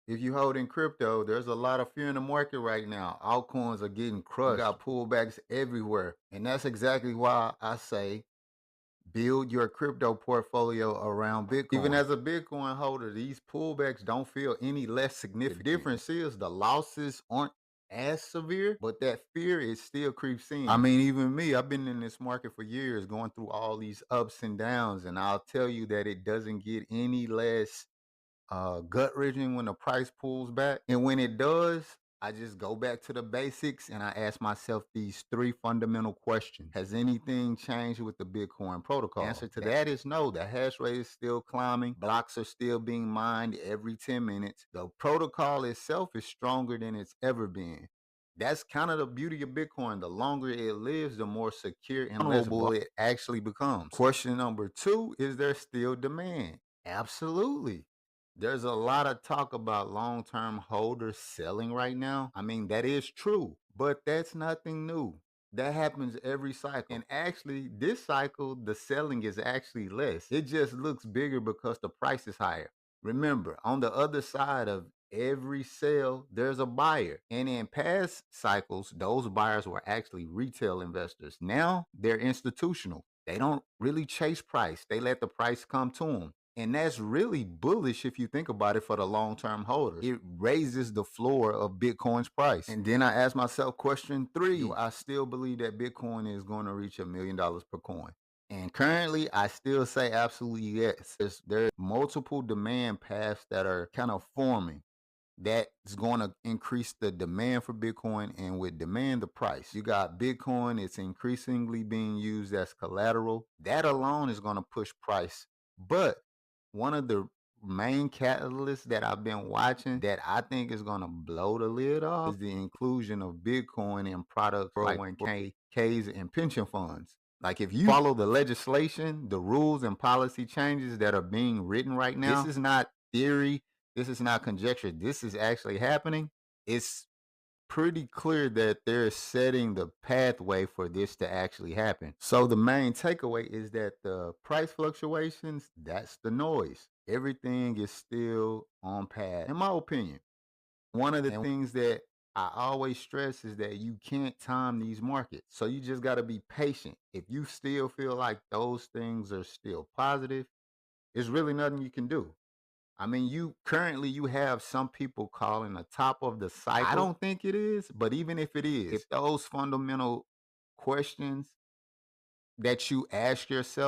If you hold in crypto, there's a lot of fear in the market right now. Altcoins are getting crushed. You got pullbacks everywhere. And that's exactly why I say build your crypto portfolio around Bitcoin. Even as a Bitcoin holder, these pullbacks don't feel any less significant. The difference is the losses aren't as severe, but that fear is still creeps in. I mean, even me, I've been in this market for years going through all these ups and downs, and I'll tell you that it doesn't get any less gut wrenching when the price pulls back. And when it does, I just go back to the basics and I ask myself these three fundamental questions. Has anything changed with the Bitcoin protocol? The answer to that is no. The hash rate is still climbing. Blocks are still being mined every 10 minutes. The protocol itself is stronger than it's ever been. That's kind of the beauty of Bitcoin. The longer it lives, the more secure and vulnerable it actually becomes. Question number two, is there still demand? Absolutely. There's a lot of talk about long-term holders selling right now. I mean, that is true, but that's nothing new. That happens every cycle. And actually, this cycle, the selling is actually less. It just looks bigger because the price is higher. Remember, on the other side of every sale, there's a buyer. And in past cycles, those buyers were actually retail investors. Now they're institutional. They don't really chase price. They let the price come to them. And that's really bullish if you think about it for the long term holders. It raises the floor of Bitcoin's price. And then I ask myself question three, do I still believe that Bitcoin is going to reach $1 million per coin? And currently, I still say absolutely yes. There's multiple demand paths that are kind of forming that's going to increase the demand for Bitcoin, and with demand, the price. You got Bitcoin, it's increasingly being used as collateral. That alone is going to push price. But one of the main catalysts that I've been watching that I think is going to blow the lid off is the inclusion of Bitcoin in products like 401ks and pension funds. Like if you follow the legislation, the rules and policy changes that are being written right now, this is not theory, this is not conjecture, this is actually happening. It's pretty clear that they're setting the pathway for this to actually happen. So the main takeaway is that the price fluctuations, that's the noise. Everything is still on path, in my opinion. One of the things that I always stress is that you can't time these markets. So you just got to be patient. If you still feel like those things are still positive, there's really nothing you can do. I mean, you have some people calling the top of the cycle. I don't think it is, but even if it is, if those fundamental questions that you ask yourself